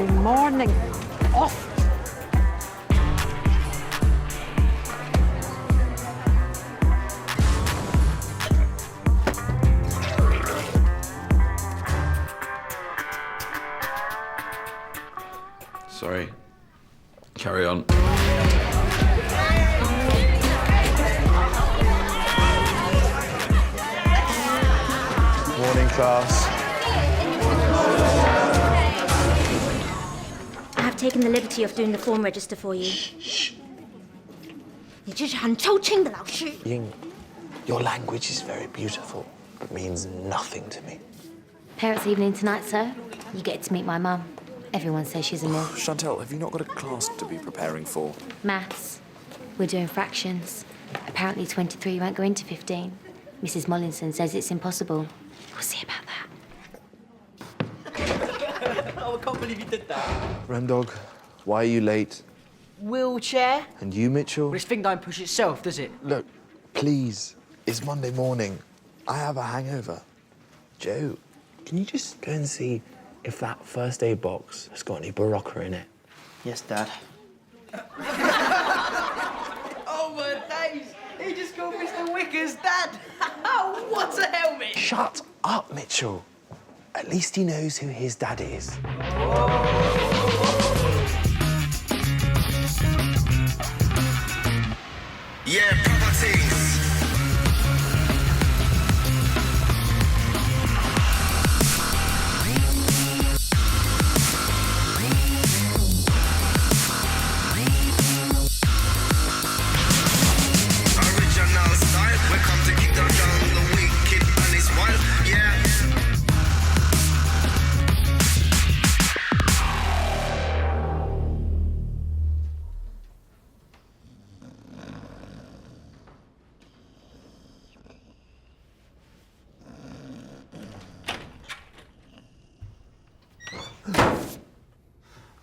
Monday morning. Off. Sorry. Carry on. Morning, class. I have taken the liberty of doing the form register for you. Shh. 你这是很抽清的老师。 Ying, your language is very beautiful, but means nothing to me. Parents' evening tonight, sir. You get to meet my mum. Everyone says she's a mill. Chantal, have you not got a class to be preparing for? Maths. We're doing fractions. Apparently 23 won't go into 15. Mrs. Mollinson says it's impossible. We'll see about that. Oh, I can't believe you did that. Rendog, why are you late? Wheelchair? And you, Mitchell? Well, this thing don't push itself, does it? Look, please. It's Monday morning. I have a hangover. Joe, can you just go and see if that first aid box has got any Barocca in it? Yes, Dad. Oh, my days! He just called Mr. Wickers Dad! Oh, what a helmet! Shut up, Mitchell. At least he knows who his dad is. Yeah, properties. Original style. We come to keep down the wicked and it's wild. Yeah.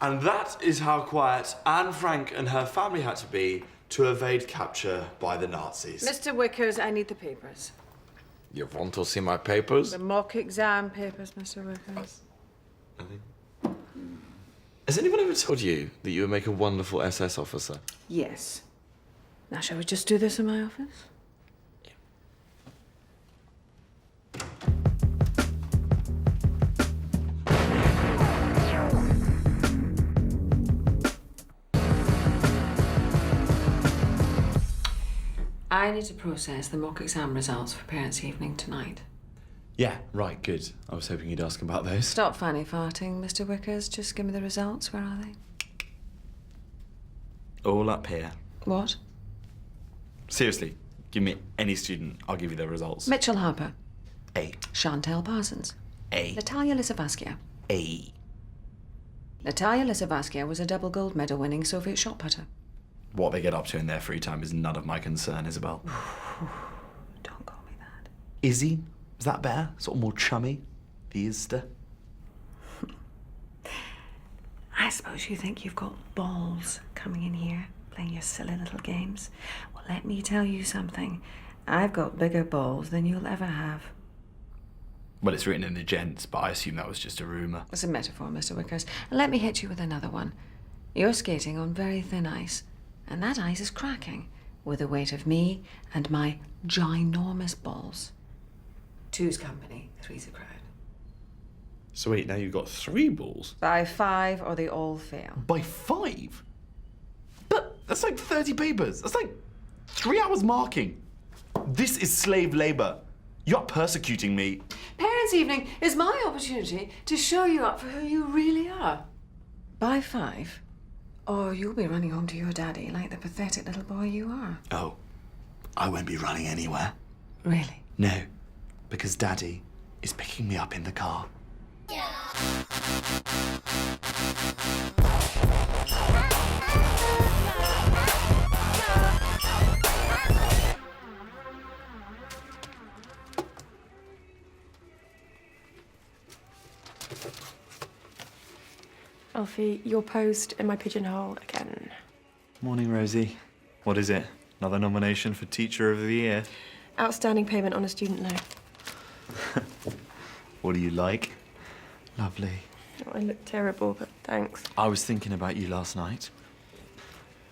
And that is how quiet Anne Frank and her family had to be to evade capture by the Nazis. Mr. Wickers, I need the papers. You want to see my papers? The mock exam papers, Mr. Wickers. Has anyone ever told you that you would make a wonderful SS officer? Yes. Now, shall we just do this in my office? I need to process the mock exam results for parents' evening tonight. Yeah, right, good. I was hoping you'd ask about those. Stop fanny farting, Mr. Wickers. Just give me the results. Where are they? All up here. What? Seriously, give me any student, I'll give you their results. Mitchell Harper. A. Chantal Parsons. A. Natalia Lisavaskia. A. Natalia Lisavaskia was a double gold medal winning Soviet shot putter. What they get up to in their free time is none of my concern, Isabel. Don't call me that. Izzy? Is that better? Sort of more chummy? The Izster? I suppose you think you've got balls coming in here, playing your silly little games. Well, let me tell you something. I've got bigger balls than you'll ever have. Well, it's written in the gents, but I assume that was just a rumour. It's a metaphor, Mr. Wickers. And let me hit you with another one. You're skating on very thin ice, and that ice is cracking with the weight of me and my ginormous balls. Two's company, three's a crowd. So wait, now you've got 3 balls? By 5 or they all fail. By 5? But that's like 30 papers. That's like 3 hours marking. This is slave labour. You're persecuting me. Parents' evening is my opportunity to show you up for who you really are. By 5, or you'll be running home to your daddy like the pathetic little boy you are. Oh, I won't be running anywhere. Really? No, because Daddy is picking me up in the car. Alfie, your post in my pigeonhole again. Morning, Rosie. What is it? Another nomination for Teacher of the Year? Outstanding payment on a student loan. What do you like? Lovely. Oh, I look terrible, but thanks. I was thinking about you last night.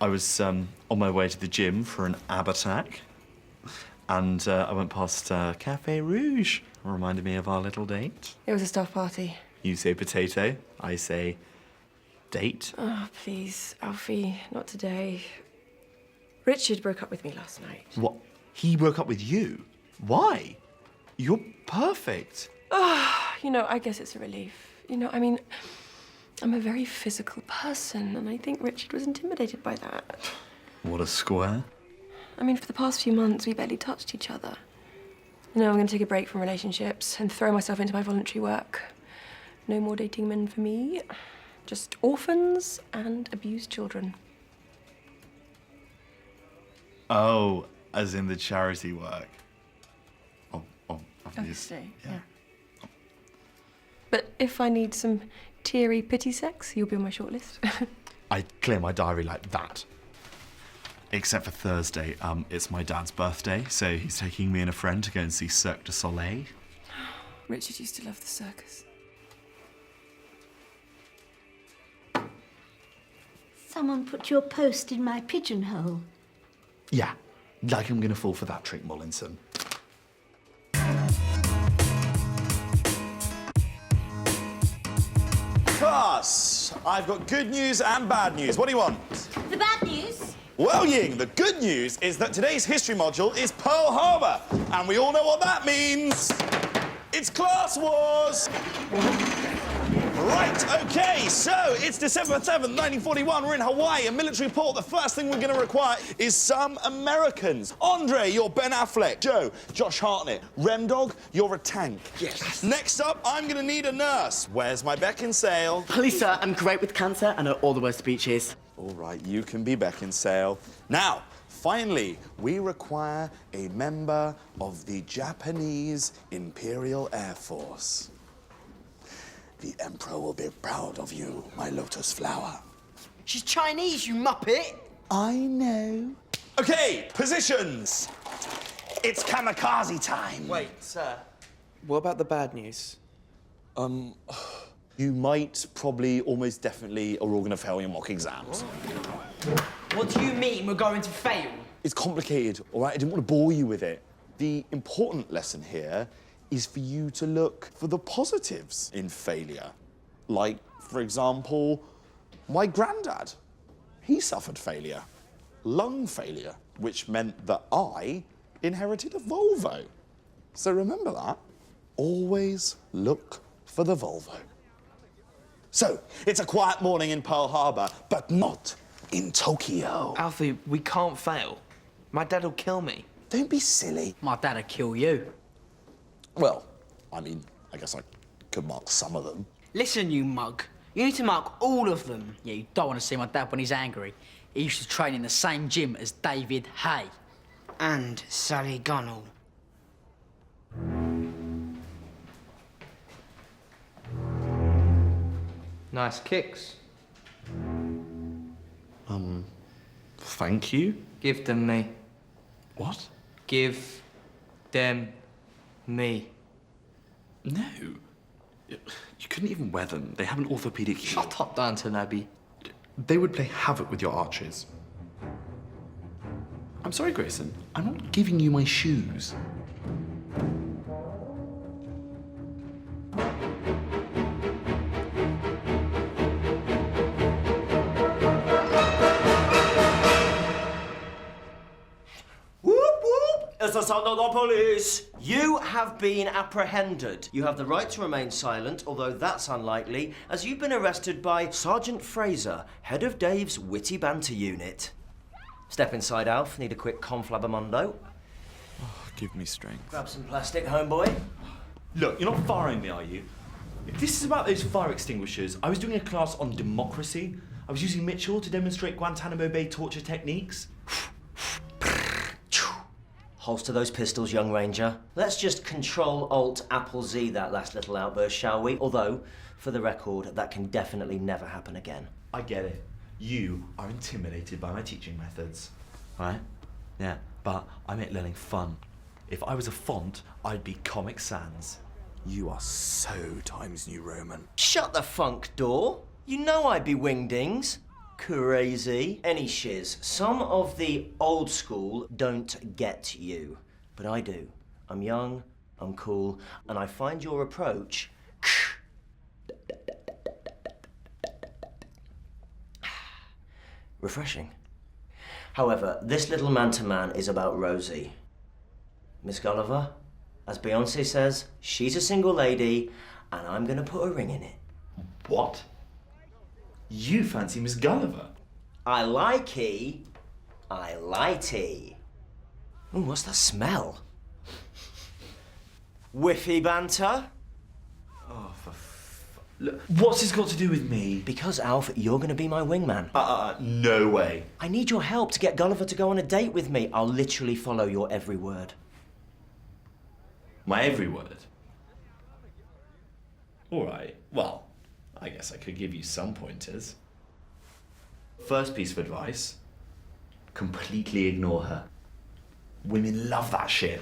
I was on my way to the gym for an ab attack, and I went past Café Rouge. Reminded me of our little date. It was a staff party. You say potato, I say date. Oh, please, Alfie, not today. Richard broke up with me last night. What? He broke up with you? Why? You're perfect. You know, I guess it's a relief. You know, I mean, I'm a very physical person, and I think Richard was intimidated by that. What a square. I mean, for the past few months, we barely touched each other. You know, I'm going to take a break from relationships and throw myself into my voluntary work. No more dating men for me. Just orphans and abused children. Oh, as in the charity work. Oh, obviously. Yeah. But if I need some teary pity sex, you'll be on my shortlist. I clear my diary like that. Except for Thursday. It's my dad's birthday, so he's taking me and a friend to go and see Cirque du Soleil. Richard used to love the circus. Someone put your post in my pigeonhole. Yeah, like I'm gonna fall for that trick, Mullinson. Class, I've got good news and bad news. What do you want? The bad news? Well, Ying, the good news is that today's history module is Pearl Harbor, and we all know what that means. It's Class Wars. Right, okay, so it's December 7th, 1941. We're in Hawaii, a military port. The first thing we're going to require is some Americans. Andre, you're Ben Affleck. Joe, Josh Hartnett. Remdog, you're a tank. Yes. Next up, I'm going to need a nurse. Where's my Beckinsale? Please, sir, I'm great with cancer and know all the worst speeches. All right, you can be Beckinsale. Now, finally, we require a member of the Japanese Imperial Air Force. The Emperor will be proud of you, my lotus flower. She's Chinese, you muppet. I know. Okay, positions. It's kamikaze time. Wait, sir. What about the bad news? You might, probably, almost definitely are all going to fail your mock exams. What do you mean we're going to fail? It's complicated, all right? I didn't want to bore you with it. The important lesson here is for you to look for the positives in failure. Like, for example, my granddad. He suffered failure, lung failure, which meant that I inherited a Volvo. So remember that. Always look for the Volvo. So, it's a quiet morning in Pearl Harbor, but not in Tokyo. Alfie, we can't fail. My dad'll kill me. Don't be silly. My dad'll kill you. Well, I mean, I guess I could mark some of them. Listen, you mug. You need to mark all of them. Yeah, you don't want to see my dad when he's angry. He used to train in the same gym as David Hay. And Sally Gunnell. Nice kicks. Thank you. Give them me. What? Give them me. No. You couldn't even wear them. They have an orthopedic heel. Shut up, Downton Abbey. They would play havoc with your arches. I'm sorry, Grayson. I'm not giving you my shoes. It's the sound of the police. You have been apprehended. You have the right to remain silent, although that's unlikely, as you've been arrested by Sergeant Fraser, head of Dave's witty banter unit. Step inside, Alf. Need a quick conflabamundo. Oh, give me strength. Grab some plastic, homeboy. Look, you're not firing me, are you? If this is about those fire extinguishers, I was doing a class on democracy. I was using Mitchell to demonstrate Guantanamo Bay torture techniques. Holster those pistols, young ranger. Let's just Control-Alt-Apple-Z that last little outburst, shall we? Although, for the record, that can definitely never happen again. I get it. You are intimidated by my teaching methods. Right? Yeah, but I make learning fun. If I was a font, I'd be Comic Sans. You are so Times New Roman. Shut the funk door. You know I'd be wingdings. Crazy. Any shiz. Some of the old school don't get you. But I do. I'm young, I'm cool, and I find your approach refreshing. However, this little man-to-man is about Rosie. Miss Gulliver, as Beyonce says, she's a single lady, and I'm gonna put a ring in it. What? You fancy Miss Gulliver? I likey. I likey. Ooh, what's that smell? Whiffy banter? Oh, Look, what's this got to do with me? Because, Alf, you're gonna be my wingman. No way. I need your help to get Gulliver to go on a date with me. I'll literally follow your every word. My every word? All right, well, I guess I could give you some pointers. First piece of advice, completely ignore her. Women love that shit.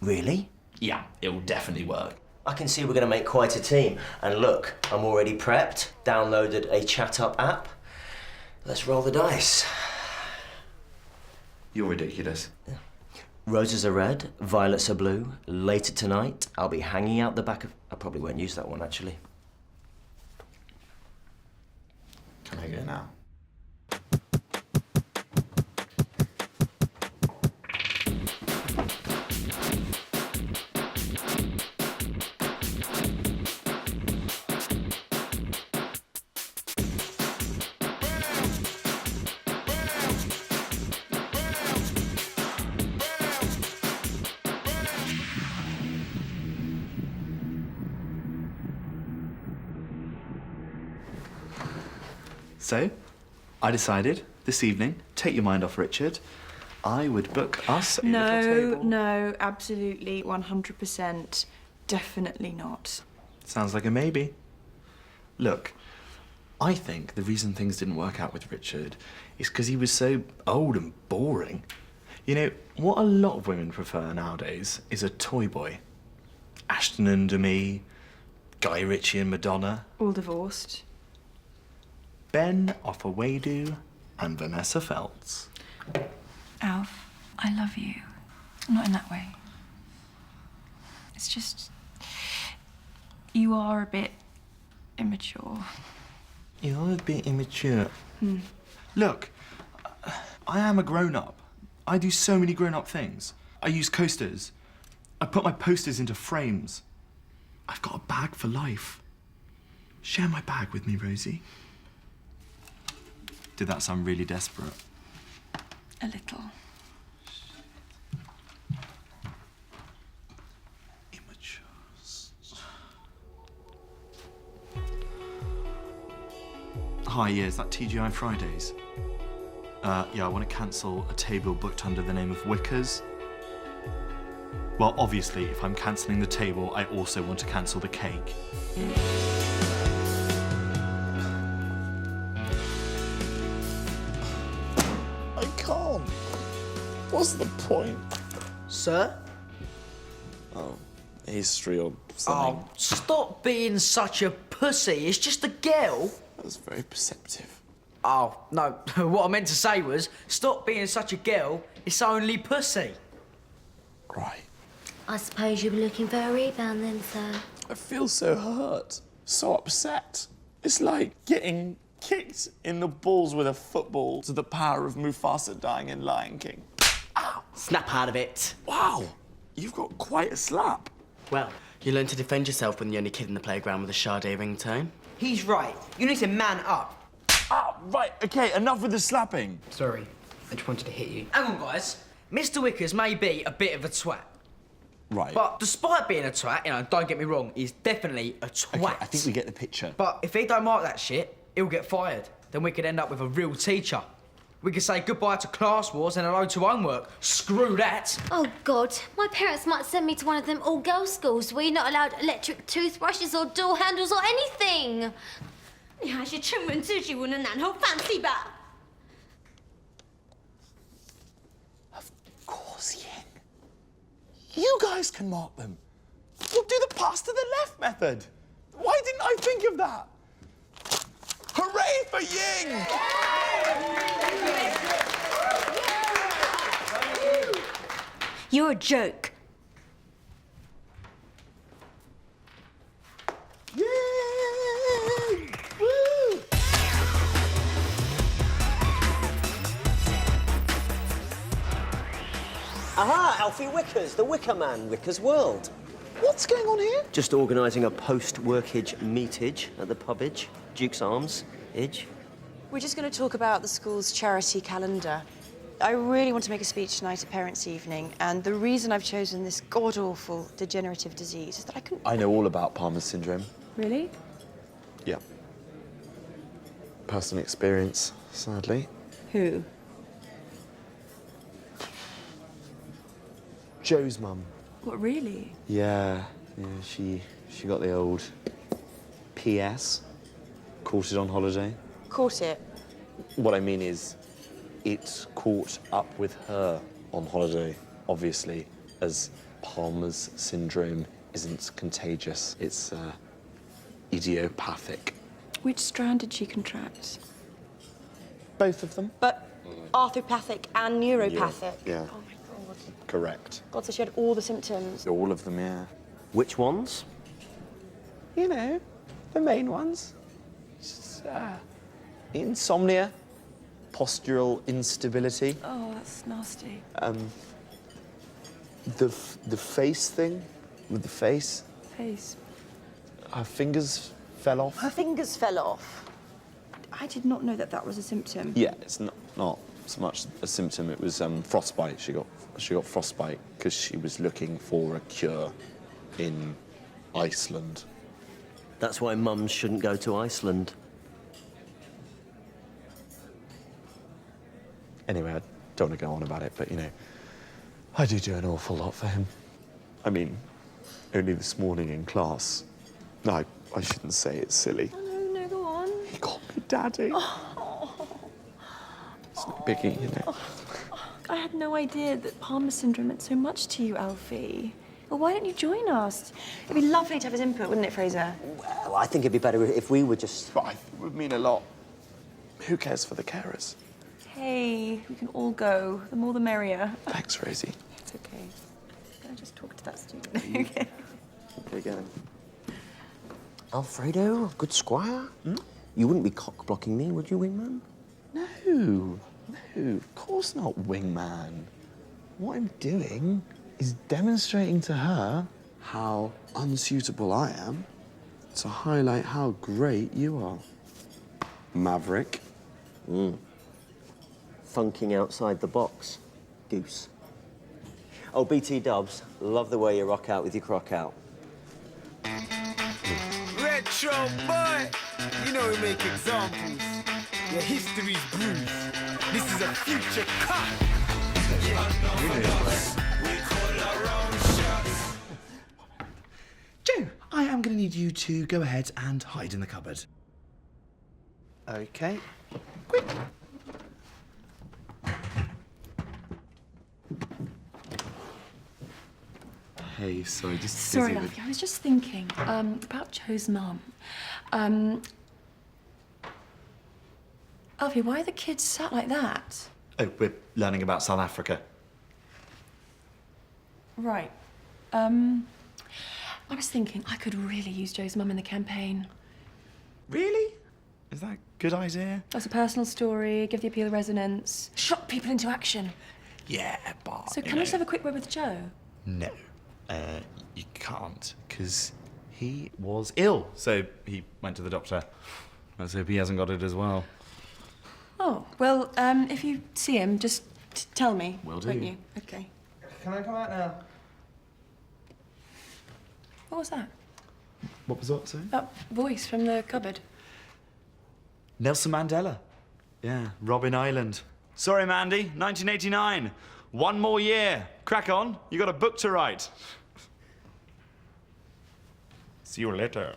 Really? Yeah, it will definitely work. I can see we're gonna make quite a team. And look, I'm already prepped, downloaded a chat-up app. Let's roll the dice. You're ridiculous. Yeah. Roses are red, violets are blue. Later tonight, I'll be hanging out the back of... I probably won't use that one, actually. Can I go now? So, I decided this evening, take your mind off Richard, I would book us a little table. No, absolutely, 100%, definitely not. Sounds like a maybe. Look, I think the reason things didn't work out with Richard is because he was so old and boring. You know, what a lot of women prefer nowadays is a toy boy. Ashton and me, Guy Ritchie and Madonna. All divorced. Ben Offawedu and Vanessa Feltz. Alf, I love you. Not in that way. It's just... you are a bit immature. You're a bit immature. Look, I am a grown-up. I do so many grown-up things. I use coasters. I put my posters into frames. I've got a bag for life. Share my bag with me, Rosie. Did that sound really desperate? A little. Immatures. Hi, yeah, is that TGI Fridays? Yeah, I want to cancel a table booked under the name of Wickers. Well, obviously, if I'm cancelling the table, I also want to cancel the cake. I can't. What's the point? Sir? Oh, history or something. Oh, stop being such a pussy. It's just a girl. That was very perceptive. Oh, no. What I meant to say was, stop being such a girl. It's only pussy. Right. I suppose you were looking for a rebound then, sir. I feel so hurt, so upset. It's like getting kicked in the balls with a football to the power of Mufasa dying in Lion King. Ow. Snap out of it. Wow, you've got quite a slap. Well, you learn to defend yourself when the only kid in the playground with a Sade ringtone. He's right. You need to man up. Ah, right, okay, enough with the slapping. Sorry, I just wanted to hit you. Hang on, guys. Mr. Wickers may be a bit of a twat. Right. But despite being a twat, don't get me wrong, he's definitely a twat. Okay, I think we get the picture. But if he don't mark that shit, he'll get fired. Then we could end up with a real teacher. We could say goodbye to class wars and hello to homework. Screw that. Oh, God. My parents might send me to one of them all-girls schools where you're not allowed electric toothbrushes or door handles or anything. 你还是称文自举文的男后放弃吧。 Of course, Ying. You guys can mark them. We'll do the pass to the left method. Why didn't I think of that? Hooray for Ying! You're a joke. Yay! Woo! Aha, Alfie Wickers, the Wicker Man, Wickers World. What's going on here? Just organising a post-workage meetage at the pubage, Duke's Arms, Idge. We're just going to talk about the school's charity calendar. I really want to make a speech tonight at Parents' Evening, and the reason I've chosen this god-awful degenerative disease is that I couldn't... I know all about Palmer's syndrome. Really? Yeah. Personal experience, sadly. Who? Joe's mum. What, really? Yeah, she got the old PS, caught it on holiday. Caught it? What I mean is, it caught up with her on holiday, obviously, as Palmer's syndrome isn't contagious. It's idiopathic. Which strand did she contract? Both of them. But arthropathic and neuropathic? Yeah. Oh my God. Correct. God, so she had all the symptoms. All of them, yeah. Which ones? You know, the main ones. Just, insomnia, postural instability. Oh, that's nasty. The face thing, with the face. Face. Her fingers fell off. Her fingers fell off. I did not know that that was a symptom. Yeah, it's not so much a symptom. It was frostbite. She got frostbite because she was looking for a cure in Iceland. That's why mums shouldn't go to Iceland. Anyway, I don't want to go on about it, but you know, I do an awful lot for him. I mean, only this morning in class. No, I shouldn't say it's silly. Oh, no, go on. He called me Daddy. It's no biggie, you know. I had no idea that Palmer syndrome meant so much to you, Alfie. Well, why don't you join us? It'd be lovely to have his input, wouldn't it, Fraser? Well, I think it'd be better if we were just... But it would mean a lot. Who cares for the carers? Hey, we can all go. The more the merrier. Thanks, Rosie. It's okay. Can I just talk to that student? Okay. Okay, go then. Alfredo, good squire? You wouldn't be cock-blocking me, would you, wingman? No, of course not, wingman. What I'm doing is demonstrating to her how unsuitable I am to highlight how great you are. Maverick. Funking outside the box, goose. Oh, BT Dubs, love the way you rock out with your crock out. Retro boy, you know we make examples. Your history's bruised. This is a future cut. Joe, I am going to need you to go ahead and hide in the cupboard. Okay. Quick. Hey, sorry, just Sorry, busy with... Alfie, I was just thinking about Joe's mum. Alfie, why are the kids sat like that? Oh, we're learning about South Africa. Right. I was thinking I could really use Joe's mum in the campaign. Really? Is that a good idea? That's a personal story, give the appeal resonance, shock people into action. Yeah, but... So can we just have a quick word with Joe? No, you can't, because he was ill, so he went to the doctor. Let's hope he hasn't got it as well. Oh, well, if you see him, just tell me. Will do. Won't you? Okay. Can I come out now? What was that? What was that, sorry? That voice from the cupboard. Nelson Mandela. Yeah, Robin Island. Sorry, Mandy, 1989. One more year. Crack on. You got a book to write. See you later.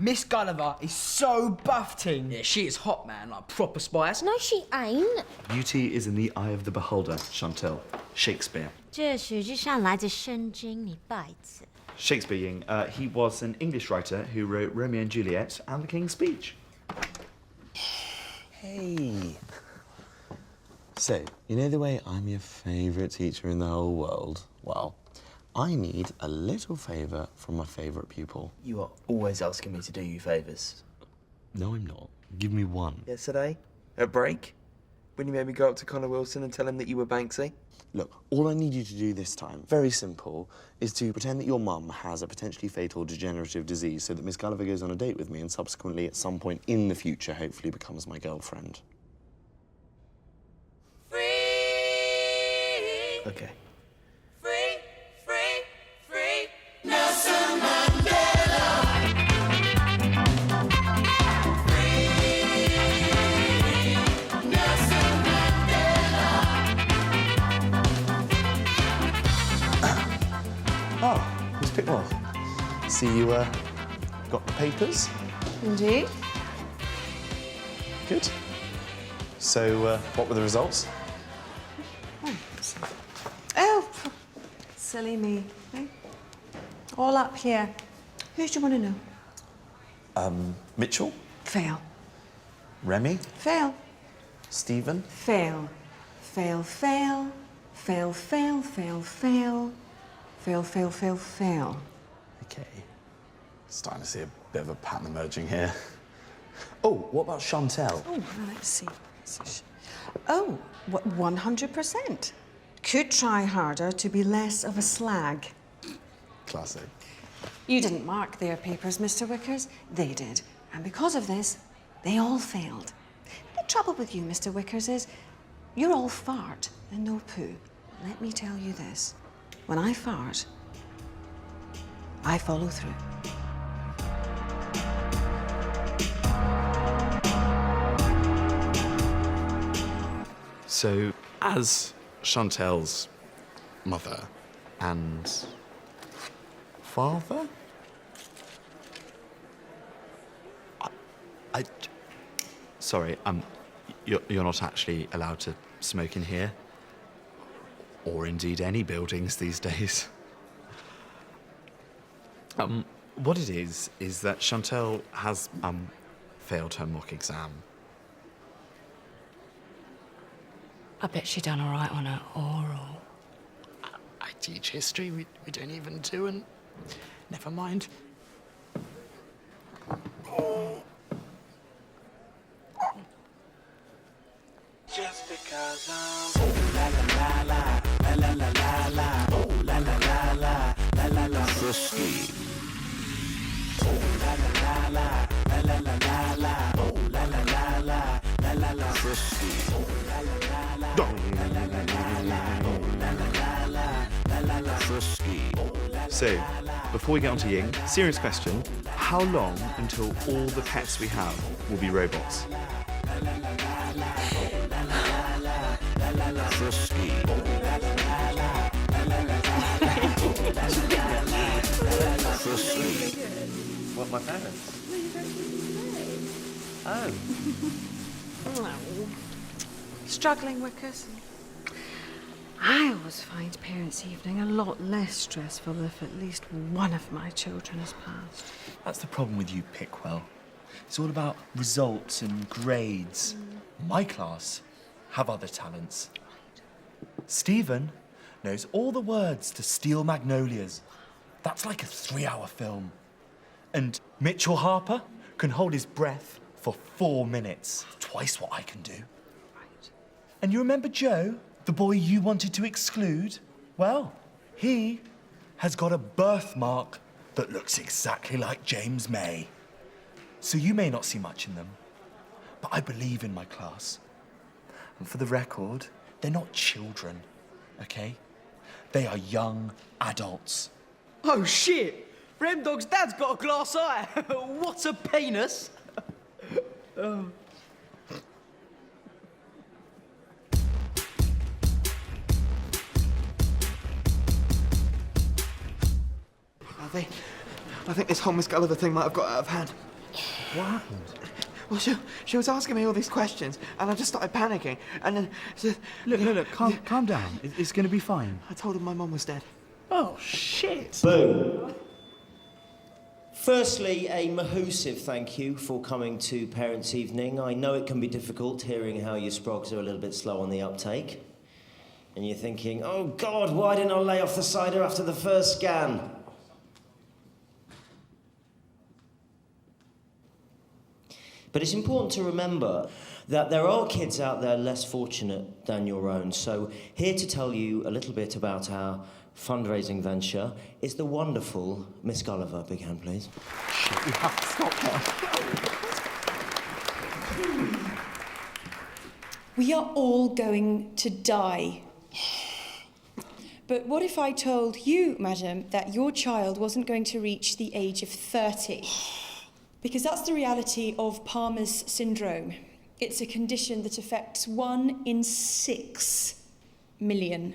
Miss Gulliver is so buffing. Yeah, she is hot, man, like proper spice. No, she ain't. Beauty is in the eye of the beholder, Chantel. Shakespeare. 这实际上来自圣经，你白痴。 Shakespeare, Ying. He was an English writer who wrote Romeo and Juliet and The King's Speech. Hey. So, you know the way I'm your favourite teacher in the whole world? Well, I need a little favour from my favourite pupil. You are always asking me to do you favours. No, I'm not. Give me one. Yesterday, at break, when you made me go up to Connor Wilson and tell him that you were Banksy. Look, all I need you to do this time, very simple, is to pretend that your mum has a potentially fatal degenerative disease so that Miss Gulliver goes on a date with me and subsequently, at some point in the future, hopefully becomes my girlfriend. Okay. Oh, Miss Pickwell. See you, got the papers? Indeed. Good. So, what were the results? Oh, silly me. Eh? All up here. Who do you want to know? Mitchell? Fail. Remy? Fail. Stephen? Fail. Fail, fail. Fail, fail, fail, fail. Fail, fail, fail, fail. Okay. Starting to see a bit of a pattern emerging here. Oh, what about Chantel? Oh, let's see. Oh, 100%. Could try harder to be less of a slag. Classic. You didn't mark their papers, Mr. Wickers. They did. And because of this, they all failed. The trouble with you, Mr. Wickers, is you're all fart and no poo. Let me tell you this. When I fart, I follow through. So, as Chantel's mother and father? Sorry, you're not actually allowed to smoke in here. Or indeed any buildings these days. What it is that Chantel has, failed her mock exam. I bet she done all right on her oral. I teach history, we don't even do, and never mind. Just because I'm oh la la la la la la la la oh la la la la la la la frisky. Oh la la la la la la la la oh la la la la la la la frisky. Oh la la la la la la la la oh la la la la la la frisky. So, before we get on to Ying, serious question. How long until all the pets we have will be robots? Frisky. What, my parents? Oh. Struggling, Wickers. I always find parents' evening a lot less stressful if at least one of my children has passed. That's the problem with you, Pickwell. It's all about results and grades. My class have other talents. Stephen knows all the words to Steel Magnolias. That's like a 3-hour film. And Mitchell Harper can hold his breath for 4 minutes. Twice what I can do. Right. And you remember Joe, the boy you wanted to exclude? Well, he has got a birthmark that looks exactly like James May. So you may not see much in them, but I believe in my class. And for the record, they're not children, okay? They are young adults. Oh, shit! Remdog's dad's got a glass eye. What a penis! Oh. I think this whole Miss Gulliver thing might have got out of hand. What happened? Well, she was asking me all these questions, and I just started panicking, and then... Look, calm down. It's going to be fine. I told her my mum was dead. Oh, shit. Boom. Firstly, a mahoosive thank you for coming to Parents' Evening. I know it can be difficult hearing how your sprogs are a little bit slow on the uptake. And you're thinking, oh God, why didn't I lay off the cider after the first scan? But it's important to remember that there are kids out there less fortunate than your own. So here to tell you a little bit about our fundraising venture is the wonderful Miss Gulliver. Big hand, please. You have to stop her. We are all going to die. But what if I told you, madam, that your child wasn't going to reach the age of 30? Because that's the reality of Palmer's syndrome. It's a condition that affects 1 in 6 million.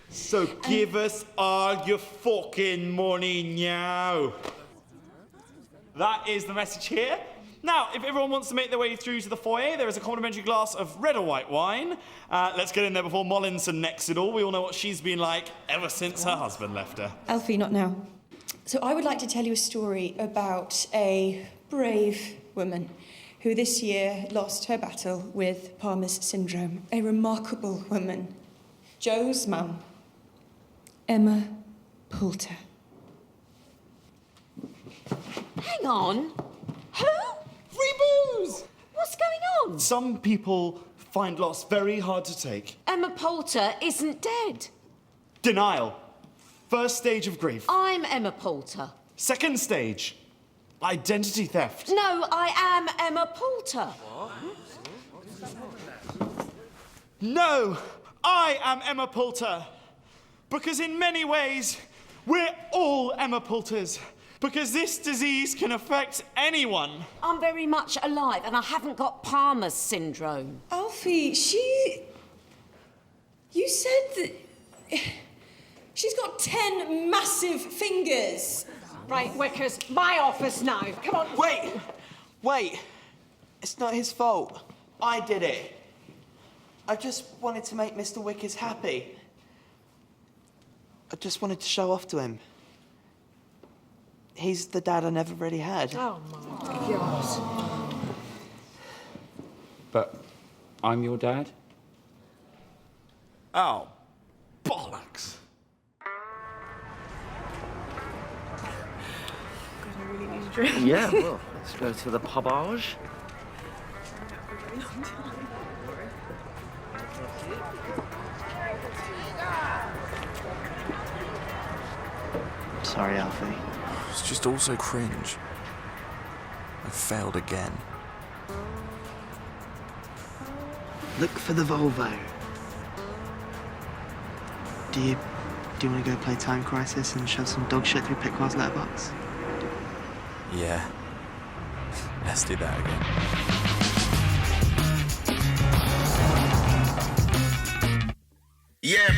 So give us all your fucking money now. That is the message here. Now, if everyone wants to make their way through to the foyer, there is a complimentary glass of red or white wine. Let's get in there before Mollinson necks it all. We all know what she's been like ever since her husband left her. Alfie, not now. So I would like to tell you a story about a brave woman who this year lost her battle with Palmer's syndrome. A remarkable woman. Joe's mum, Emma Poulter. Hang on. Who? Free booze! What's going on? Some people find loss very hard to take. Emma Poulter isn't dead. Denial. First stage of grief. I'm Emma Poulter. Second stage. Identity theft. No, I am Emma Poulter. No, I am Emma Poulter. Because in many ways, we're all Emma Poulters. Because this disease can affect anyone. I'm very much alive and I haven't got Palmer's syndrome. Alfie, you said that... She's got 10 massive fingers. Right, Wickers, my office now. Come on. Wait. It's not his fault. I did it. I just wanted to make Mr. Wickers happy. I just wanted to show off to him. He's the dad I never really had. Oh, my God. But I'm your dad? Oh, bollocks. God, I really need a drink. Yeah, well, let's go to the pubage. Sorry, Alfie. It's just all so cringe. I failed again. Look for the Volvo. Do you want to go play Time Crisis and shove some dog shit through Pickwell's letterbox? Yeah. Let's do that again. Yeah,